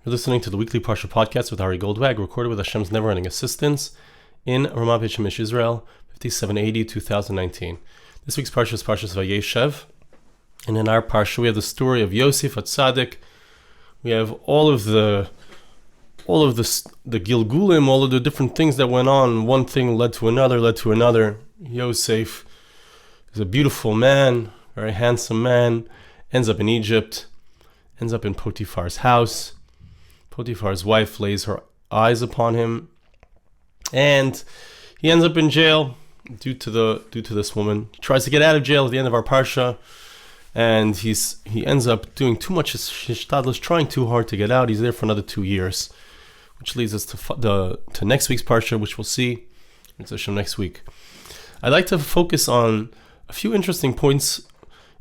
You're listening to the weekly Parsha Podcast with Ari Goldwag, recorded with Hashem's never-ending assistance in Ramat Beit Shemesh, Israel, 5780-2019. This week's Parsha is Parsha Vayeshev, and in our Parsha we have the story of Yosef HaTzadik. We have all of the Gilgulim, all of the different things that went on. One thing led to another. Yosef is a beautiful man, very handsome man, ends up in Egypt, ends up in Potiphar's house. Potiphar's wife lays her eyes upon him, and he ends up in jail due to this woman. He tries to get out of jail at the end of our parsha, and he ends up doing too much hishtadlus, trying too hard to get out. He's there for another 2 years, which leads us to next week's parsha, which we'll see next week. I'd like to focus on a few interesting points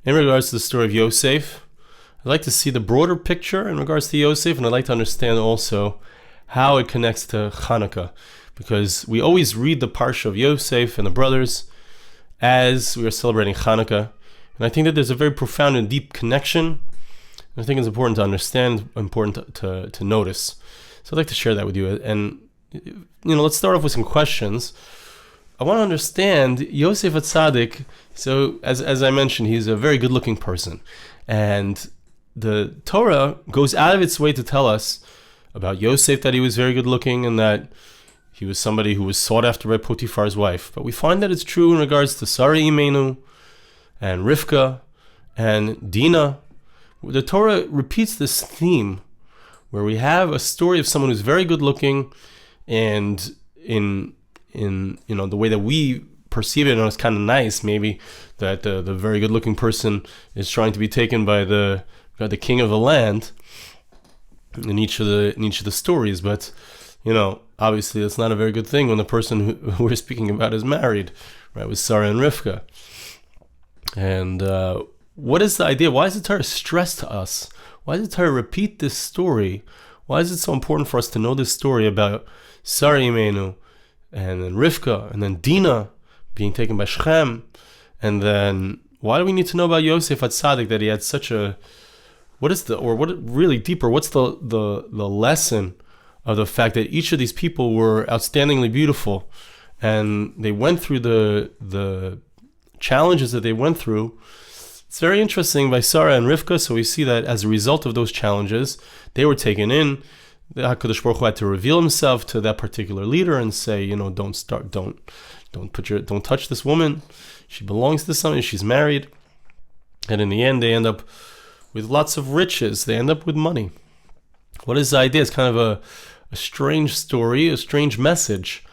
in regards to the story of Yosef. I'd like to see the broader picture in regards to Yosef, and I'd like to understand also how it connects to Chanukah, because we always read the Parsha of Yosef and the brothers as we are celebrating Chanukah, and I think that there's a very profound and deep connection. I think it's important to understand, important to notice. So I'd like to share that with you, and let's start off with some questions. I want to understand Yosef HaTzadik. So as I mentioned, he's a very good-looking person, and the Torah goes out of its way to tell us about Yosef that he was very good looking and that he was somebody who was sought after by Potiphar's wife. But we find that it's true in regards to Sarah Imenu and Rivkah and Dina. The Torah repeats this theme where we have a story of someone who's very good looking, and in the way that we perceive it, and it's kind of nice maybe that the very good looking person is trying to be taken by the king of the land in each of the stories, but obviously that's not a very good thing when the person who we're speaking about is married, right, with Sarah and Rivkah. And what is the idea? Why does the Torah stress to us? Why does the Torah repeat this story? Why is it so important for us to know this story about Sarah Imenu and then Rivkah and then Dina being taken by Shechem? And then why do we need to know about Yosef HaTzadik, that he had such a what's the lesson of the fact that each of these people were outstandingly beautiful, and they went through the challenges that they went through? It's very interesting by Sarah and Rivkah. So we see that as a result of those challenges, they were taken in. The HaKadosh Baruch Hu had to reveal himself to that particular leader and say, don't touch this woman. She belongs to somebody. She's married. And in the end, they end up with lots of riches. They end up with money. What is the idea? It's kind of a strange story, a strange message.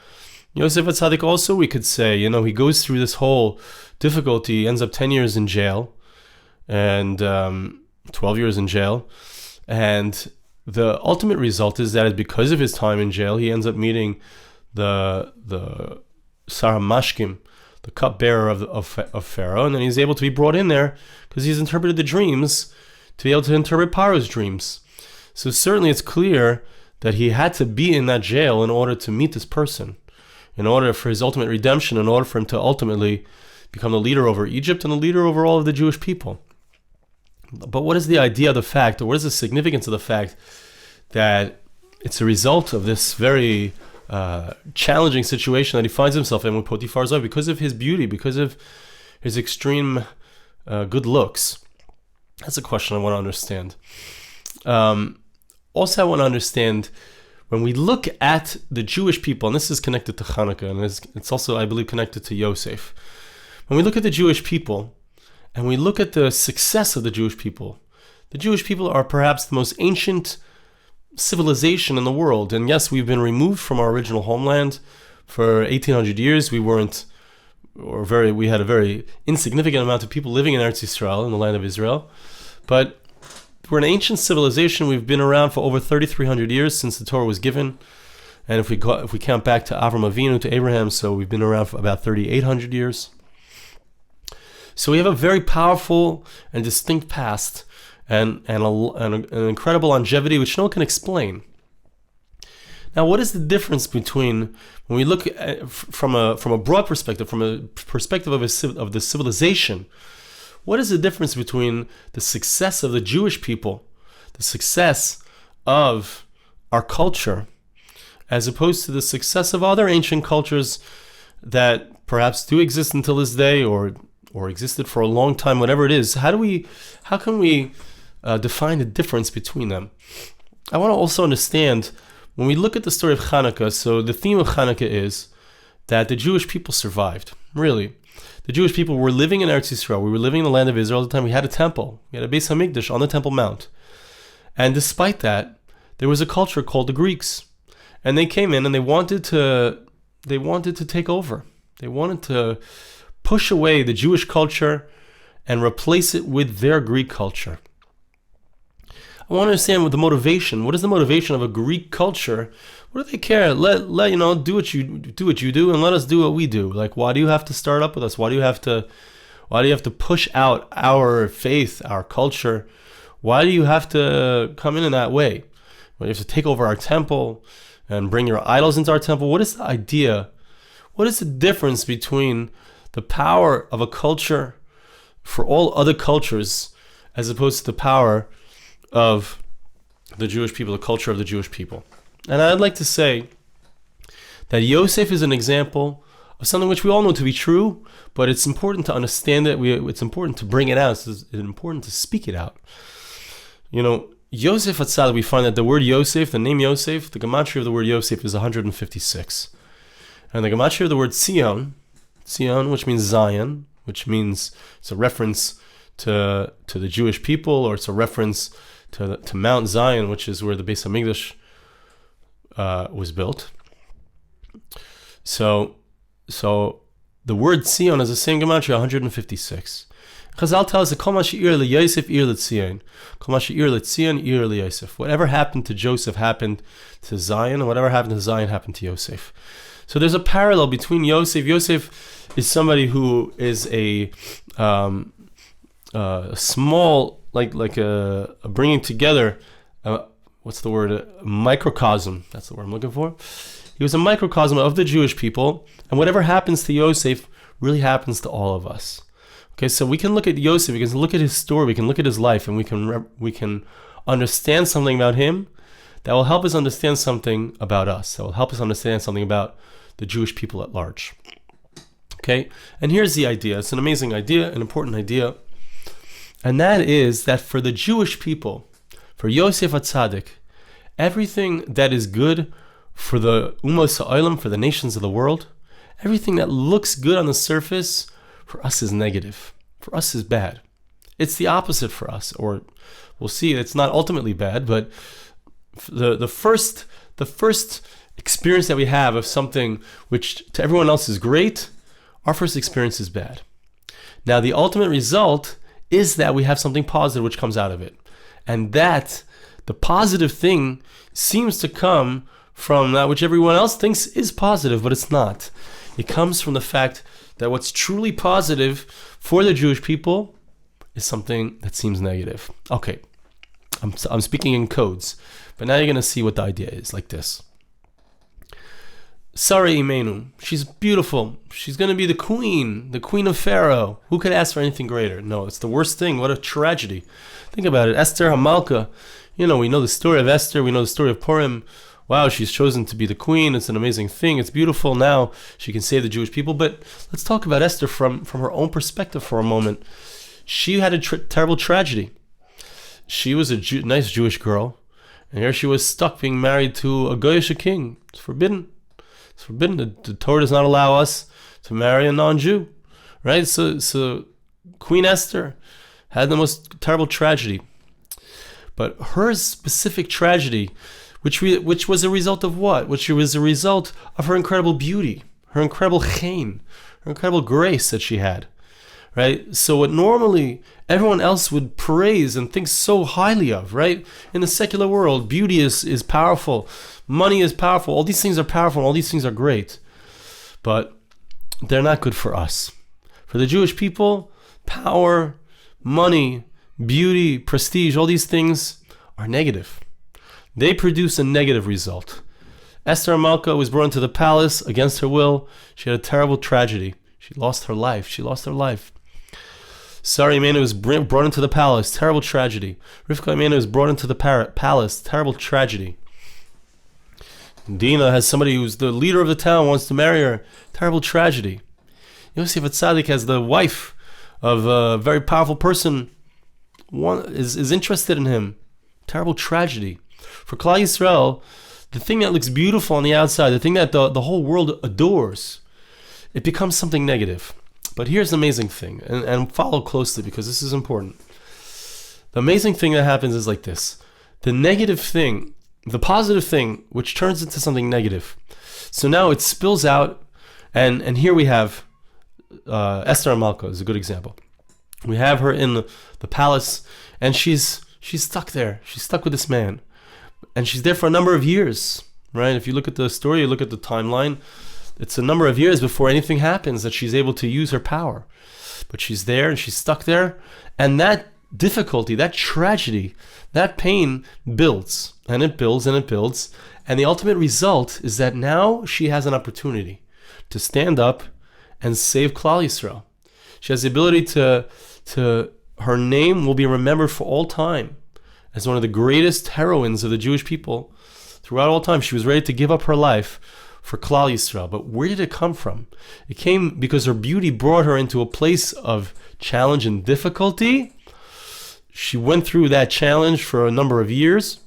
Yosef HaTzadik also, we could say, he goes through this whole difficulty. He ends up 10 years in jail and 12 years in jail. And the ultimate result is that because of his time in jail, he ends up meeting the Sar HaMashkim, the cupbearer of Pharaoh, and then he's able to be brought in there because he's interpreted the dreams to be able to interpret Paro's dreams. So certainly it's clear that he had to be in that jail in order to meet this person, in order for his ultimate redemption, in order for him to ultimately become the leader over Egypt and the leader over all of the Jewish people. But what is the idea of the fact, or what is the significance of the fact that it's a result of this very challenging situation that he finds himself in with Potiphar's wife because of his beauty, because of his extreme good looks? That's a question I want to understand. Also, I want to understand, when we look at the Jewish people, and this is connected to Chanukah, and it's also, I believe, connected to Yosef. When we look at the Jewish people, and we look at the success of the Jewish people are perhaps the most ancient civilization in the world. And yes, we've been removed from our original homeland for 1800 years. We had a very insignificant amount of people living in Eretz Yisrael, in the land of Israel. But we're an ancient civilization. We've been around for over 3,300 years since the Torah was given. And if we count back to Avram Avinu, to Abraham, so we've been around for about 3,800 years. So we have a very powerful and distinct past, and an incredible longevity which no one can explain. Now, what is the difference between, when we look at, from a broad perspective, from a perspective of the civilization, what is the difference between the success of the Jewish people, the success of our culture, as opposed to the success of other ancient cultures that perhaps do exist until this day, or existed for a long time, whatever it is. How can we define the difference between them? I want to also understand, when we look at the story of Chanukah, so the theme of Chanukah is that the Jewish people survived. Really, the Jewish people were living in Eretz Yisrael. We were living in the land of Israel at the time. We had a temple. We had a Beis Hamikdash on the Temple Mount. And despite that, there was a culture called the Greeks. And they came in and they wanted to take over. They wanted to push away the Jewish culture and replace it with their Greek culture. I want to understand what the motivation. What is the motivation of a Greek culture? What do they care? Let do what you do, and let us do what we do. Like, why do you have to start up with us? Why do you have to push out our faith, our culture? Why do you have to come in that way? Why do you have to take over our temple and bring your idols into our temple? What is the idea? What is the difference between the power of a culture for all other cultures as opposed to the power of the Jewish people, the culture of the Jewish people? And I'd like to say that Yosef is an example of something which we all know to be true, but it's important to understand it. It's important to bring it out. It's important to speak it out. Yosef Atzadik, we find that the word Yosef, the name Yosef, the gematria of the word Yosef is 156. And the gematria of the word Tzion, which means Zion, which means it's a reference to the Jewish people, or it's a reference to Mount Zion, which is where the Beis Hamikdash was built. So the word Tzion is the same gematria, 156. Chazal tells us, Kol ma she'ir leYosef ir leTzion. Kol ma she'ir leTzion ir leYosef. Whatever happened to Joseph happened to Zion, and whatever happened to Zion happened to Yosef. So there's a parallel between Yosef. Yosef is somebody who is a small, like a bringing together, what's the word? A microcosm. That's the word I'm looking for. He was a microcosm of the Jewish people, and whatever happens to Yosef really happens to all of us. Okay, so we can look at Yosef, we can look at his story, we can look at his life, and we can understand something about him that will help us understand something about us, that will help us understand something about the Jewish people at large. Okay, and here's the idea. It's an amazing idea, an important idea, and that is that for the Jewish people, for Yosef Atzadik, everything that is good for the Umos Ha'olam, for the nations of the world, everything that looks good on the surface, for us is negative. For us is bad. It's the opposite for us, or we'll see. It's not ultimately bad, but the first experience that we have of something which to everyone else is great, our first experience is bad. Now, the ultimate result is that we have something positive which comes out of it, and that the positive thing seems to come from that which everyone else thinks is positive, but it's not. It comes from the fact that what's truly positive for the Jewish people is something that seems negative. Okay, I'm speaking in codes, but now you're going to see what the idea is, like this. Sarah Imenu, she's beautiful. She's going to be the queen of Pharaoh. Who could ask for anything greater? No, it's the worst thing. What a tragedy. Think about it. Esther Hamalka, we know the story of Esther. We know the story of Purim. Wow, she's chosen to be the queen. It's an amazing thing. It's beautiful. Now she can save the Jewish people. But let's talk about Esther from her own perspective for a moment. She had a terrible tragedy. She was a nice Jewish girl, and here she was stuck being married to a Goyish king. It's forbidden. It's forbidden. The Torah does not allow us to marry a non-Jew, right? So Queen Esther had the most terrible tragedy. But her specific tragedy, which was a result of what? Which was a result of her incredible beauty, her incredible chen, her incredible grace that she had, right? So what normally everyone else would praise and think so highly of, right? In the secular world, beauty is powerful, money is powerful, all these things are powerful, all these things are great, but they're not good for us. For the Jewish people, power, money, beauty, prestige, all these things are negative. They produce a negative result. Esther Hamalka was brought into the palace against her will. She had a terrible tragedy. She lost her life. Sarah Imenu was brought into the palace. Terrible tragedy. Rivkah Imenu was brought into the palace. Terrible tragedy. Dina has somebody who's the leader of the town, wants to marry her. Terrible tragedy. Yosef Atzadik has the wife of a very powerful person, is interested in him. Terrible tragedy. For Klal Yisrael, the thing that looks beautiful on the outside, the thing that the whole world adores, it becomes something negative. But here's the amazing thing, and follow closely because this is important. The amazing thing that happens is like this. The negative thing, the positive thing, which turns into something negative. So now it spills out, and here we have Esther Malka is a good example. We have her in the palace, and she's stuck there. She's stuck with this man. And she's there for a number of years, right? If you look at the story, you look at the timeline, it's a number of years before anything happens that she's able to use her power. But she's there and she's stuck there. And that difficulty, that tragedy, that pain builds. And it builds and it builds. And the ultimate result is that now she has an opportunity to stand up and save Klal Yisrael. She has the ability to her name will be remembered for all time as one of the greatest heroines of the Jewish people. Throughout all time, she was ready to give up her life for Klal Yisrael. But where did it come from? It came because her beauty brought her into a place of challenge and difficulty. She went through that challenge for a number of years,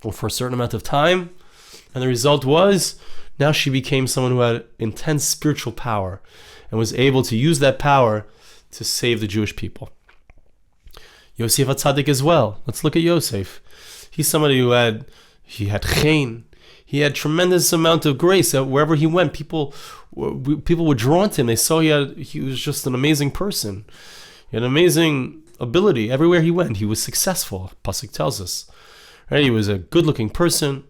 or for a certain amount of time, and the result was now she became someone who had intense spiritual power and was able to use that power to save the Jewish people. Yosef HaTzadik as well. Let's look at Yosef. He's somebody who had chen. He had tremendous amount of grace. Wherever he went, people were drawn to him. They saw he was just an amazing person. He had amazing ability. Everywhere he went, he was successful. Pasuk tells us. Right? He was a good-looking person.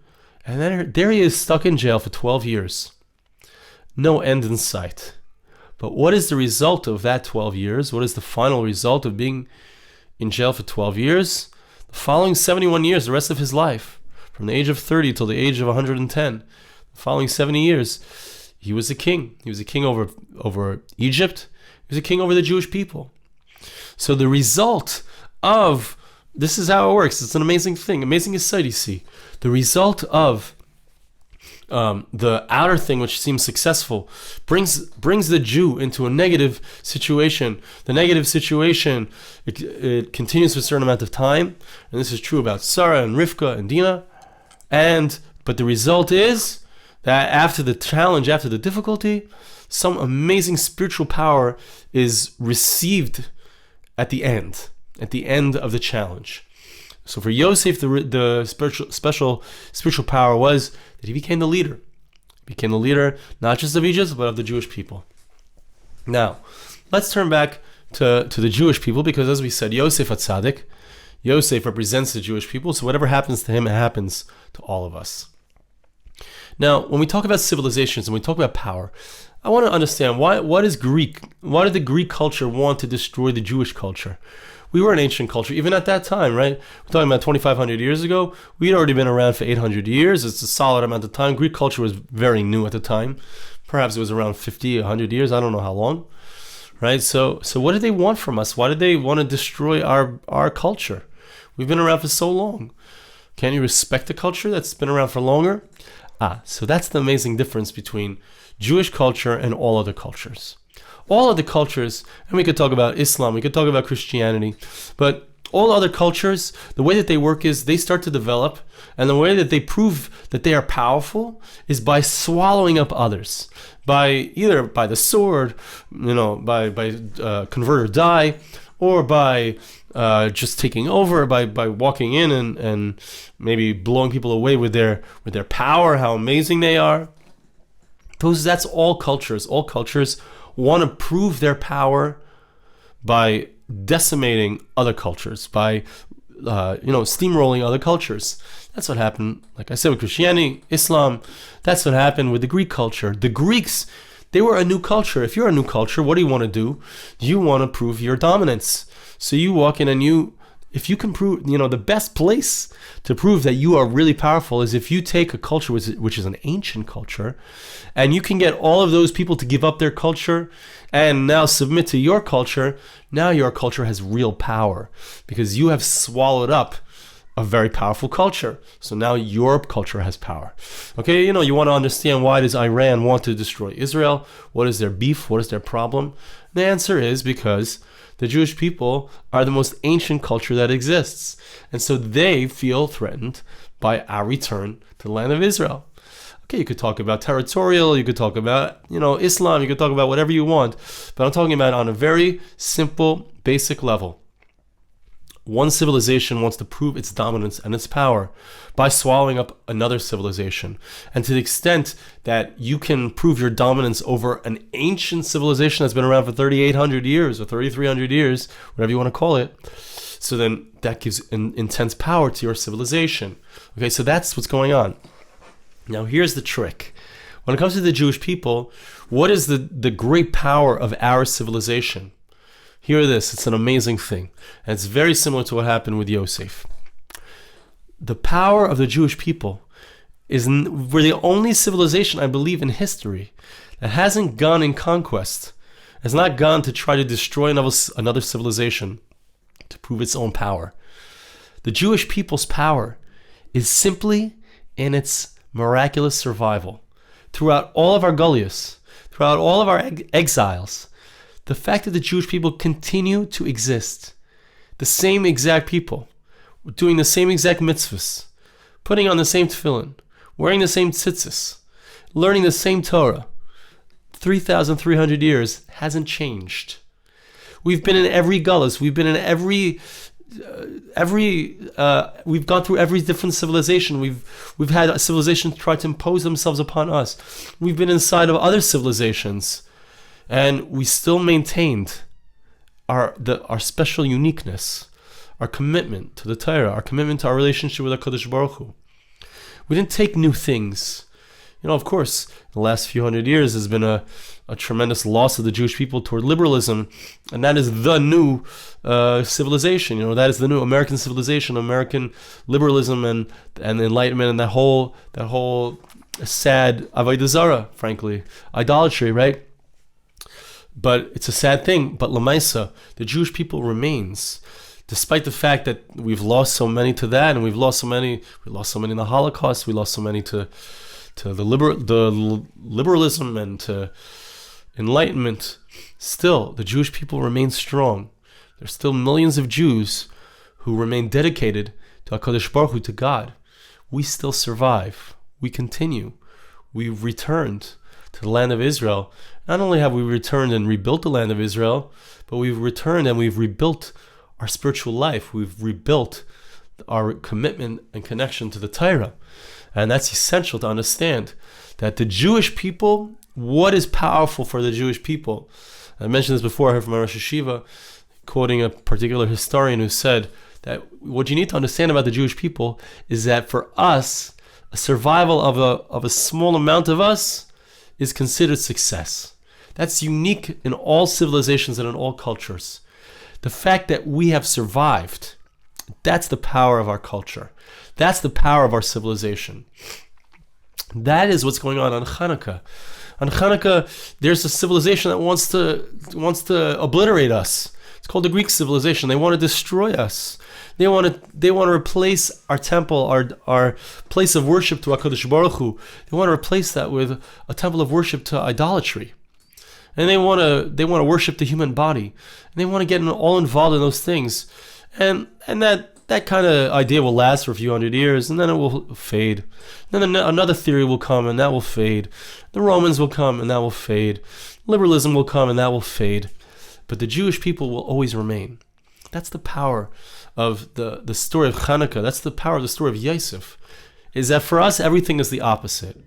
And then there he is stuck in jail for 12 years. No end in sight. But what is the result of that 12 years? What is the final result of being in jail for 12 years? The following 71 years, the rest of his life, from the age of 30 till the age of 110, the following 70 years, he was a king. He was a king over Egypt. He was a king over the Jewish people. So the result of, this is how it works. It's an amazing thing. Amazing insight you see. The result of the outer thing which seems successful brings the Jew into a negative situation. The negative situation, it continues for a certain amount of time, and this is true about Sarah and Rivkah and Dina. But the result is that after the challenge, after the difficulty, some amazing spiritual power is received at the end of the challenge. So for Yosef, the special spiritual power was that he became the leader. He became the leader not just of Egypt, but of the Jewish people. Now, let's turn back to the Jewish people, because as we said, Yosef HaTzadik, Yosef represents the Jewish people, so whatever happens to him, it happens to all of us. Now, when we talk about civilizations and we talk about power, I want to understand why did the Greek culture want to destroy the Jewish culture? We were an ancient culture, even at that time, right? We're talking about 2,500 years ago. We'd already been around for 800 years. It's a solid amount of time. Greek culture was very new at the time. Perhaps it was around 50, 100 years. I don't know how long, right? So what did they want from us? Why did they want to destroy our culture? We've been around for so long. Can you respect a culture that's been around for longer? So that's the amazing difference between Jewish culture and all other cultures. All other cultures, and we could talk about Islam, we could talk about Christianity, but all other cultures, the way that they work is they start to develop, and the way that they prove that they are powerful is by swallowing up others, either by the sword, by convert or die, or by just taking over, by walking in and maybe blowing people away with their power, how amazing they are. That's all cultures. All cultures want to prove their power by decimating other cultures, by steamrolling other cultures. That's what happened, like I said, with Christianity, Islam. That's what happened with the Greek culture. The Greeks, they were a new culture. If you're a new culture, what do you want to do? You want to prove your dominance. So you walk in and you if you can prove, the best place to prove that you are really powerful is if you take a culture which is an ancient culture, and you can get all of those people to give up their culture and now submit to your culture. Now your culture has real power because you have swallowed up a very powerful culture. So now your culture has power. Okay, you want to understand, why does Iran want to destroy Israel? What is their beef? What is their problem? The answer is because the Jewish people are the most ancient culture that exists. And so they feel threatened by our return to the land of Israel. Okay, you could talk about territorial, you could talk about, Islam, you could talk about whatever you want. But I'm talking about on a very simple, basic level. One civilization wants to prove its dominance and its power by swallowing up another civilization. And to the extent that you can prove your dominance over an ancient civilization that's been around for 3,800 years or 3,300 years, whatever you want to call it, so then that gives intense power to your civilization. Okay, so that's what's going on. Now here's the trick. When it comes to the Jewish people, what is the great power of our civilization? Hear this, it's an amazing thing. And it's very similar to what happened with Yosef. The power of the Jewish people we're the only civilization, I believe, in history that hasn't gone in conquest, has not gone to try to destroy another civilization to prove its own power. The Jewish people's power is simply in its miraculous survival. Throughout all of our gulius, throughout all of our exiles, the fact that the Jewish people continue to exist, the same exact people, doing the same exact mitzvahs, putting on the same tefillin, wearing the same tzitzis, learning the same Torah, 3,300 years hasn't changed. We've been in every gullus, we've been in we've gone through every different civilization. We've had a civilization try to impose themselves upon us. We've been inside of other civilizations. And we still maintained our special uniqueness, our commitment to the Torah, our commitment to our relationship with HaKadosh Baruch Hu. We didn't take new things. Of course, the last few hundred years has been a tremendous loss of the Jewish people toward liberalism, and that is the new civilization. That is the new American civilization, American liberalism and enlightenment, and that whole sad avodah zarah, frankly, idolatry, right? But it's a sad thing. But Lamaisa, the Jewish people remains, despite the fact that we've lost so many to that, and we lost so many in the Holocaust, we lost so many to the liberalism and to enlightenment. Still, the Jewish people remain strong. There's still millions of Jews who remain dedicated to HaKadosh Baruch Hu, to God. We still survive. We continue. We've returned to the land of Israel. Not only have we returned and rebuilt the land of Israel, but we've returned and we've rebuilt our spiritual life. We've rebuilt our commitment and connection to the Torah. And that's essential to understand that the Jewish people, what is powerful for the Jewish people? I mentioned this before. I heard from Rosh Hashiva, quoting a particular historian who said that what you need to understand about the Jewish people is that for us, a survival of a small amount of us is considered success. That's unique in all civilizations and in all cultures. The fact that we have survived, that's the power of our culture. That's the power of our civilization. That is what's going on Chanukah. On Chanukah, there's a civilization that wants to obliterate us. It's called the Greek civilization. They want to destroy us. They want to replace our temple, our place of worship to HaKadosh Baruch Hu. They want to replace that with a temple of worship to idolatry. And they want to worship the human body. And they want to get all involved in those things. And that kind of idea will last for a few hundred years, and then it will fade. Then another theory will come, and that will fade. The Romans will come, and that will fade. Liberalism will come, and that will fade. But the Jewish people will always remain. That's the power of the story of Chanukah. That's the power of the story of Yosef. Is that for us, everything is the opposite.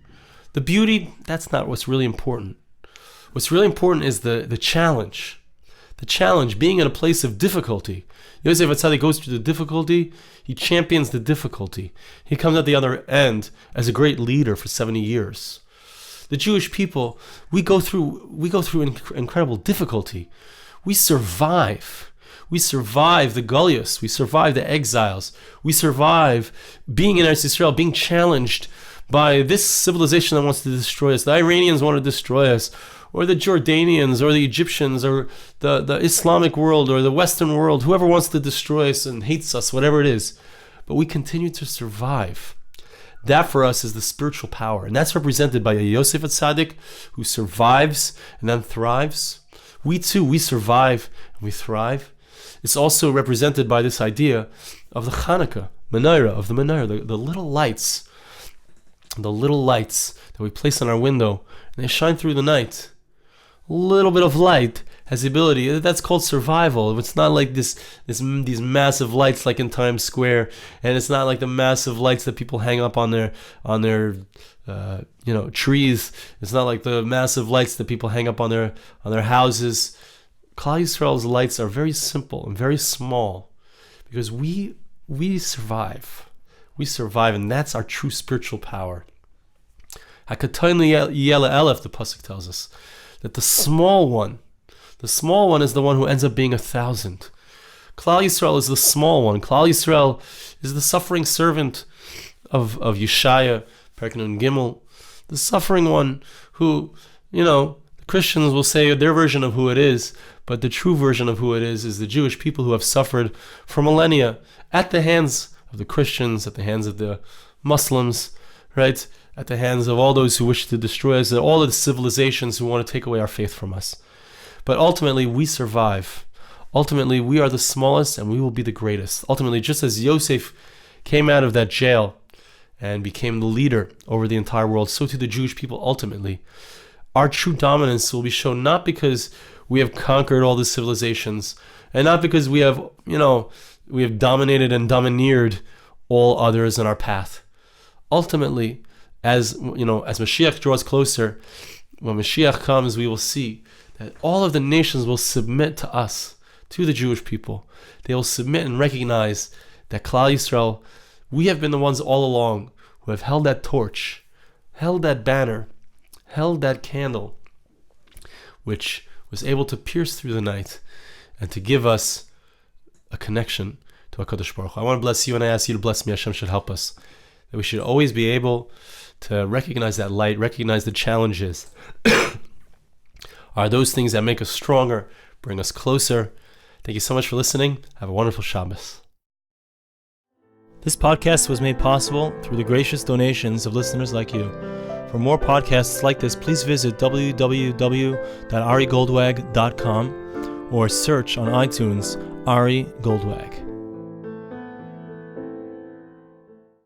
The beauty, that's not what's really important. What's really important is the challenge. The challenge, being in a place of difficulty. Yosef Atzadik goes through the difficulty. He champions the difficulty. He comes at the other end as a great leader for 70 years. The Jewish people, we go through incredible difficulty. We survive. We survive the Goliaths. We survive the exiles. We survive being in Eretz Yisrael, being challenged by this civilization that wants to destroy us. The Iranians want to destroy us, or the Jordanians, or the Egyptians, or the Islamic world, or the Western world, whoever wants to destroy us and hates us, whatever it is. But we continue to survive. That for us is the spiritual power. And that's represented by a Yosef Tzaddik who survives and then thrives. We too, we survive and we thrive. It's also represented by this idea of the Chanukah, menorah, the little lights that we place on our window, and they shine through the night. A little bit of light has the ability, that's called survival. It's not like these massive lights like in Times Square, and it's not like the massive lights that people hang up on their trees. It's not like the massive lights that people hang up on their houses. Klal Yisrael's lights are very simple and very small, because we survive. We survive, and that's our true spiritual power. Hakatoin Yela Elef, the pasuk tells us that the small one is the one who ends up being 1,000. Klal Yisrael is the small one. Klal Yisrael is the suffering servant of Yeshaya, Perek Nun Gimel, the suffering one who, the Christians will say their version of who it is, but the true version of who it is the Jewish people who have suffered for millennia at the hands of the Christians, at the hands of the Muslims, right? At the hands of all those who wish to destroy us, all of the civilizations who want to take away our faith from us. But ultimately, we survive. Ultimately, we are the smallest and we will be the greatest. Ultimately, just as Yosef came out of that jail and became the leader over the entire world, so too the Jewish people ultimately. Our true dominance will be shown not because we have conquered all the civilizations, and not because we have dominated and domineered all others in our path. Ultimately, as Mashiach draws closer, when Mashiach comes, we will see that all of the nations will submit to us, to the Jewish people. They will submit and recognize that Klal Yisrael, we have been the ones all along who have held that torch, held that banner, held that candle, which was able to pierce through the night and to give us a connection to HaKadosh Baruch Hu. I want to bless you, and I ask you to bless me. Hashem should help us. That we should always be able to recognize that light, recognize the challenges are those things that make us stronger, bring us closer. Thank you so much for listening. Have a wonderful Shabbos. This podcast was made possible through the gracious donations of listeners like you. For more podcasts like this, please visit www.arigoldwag.com or search on iTunes Ari Goldwag.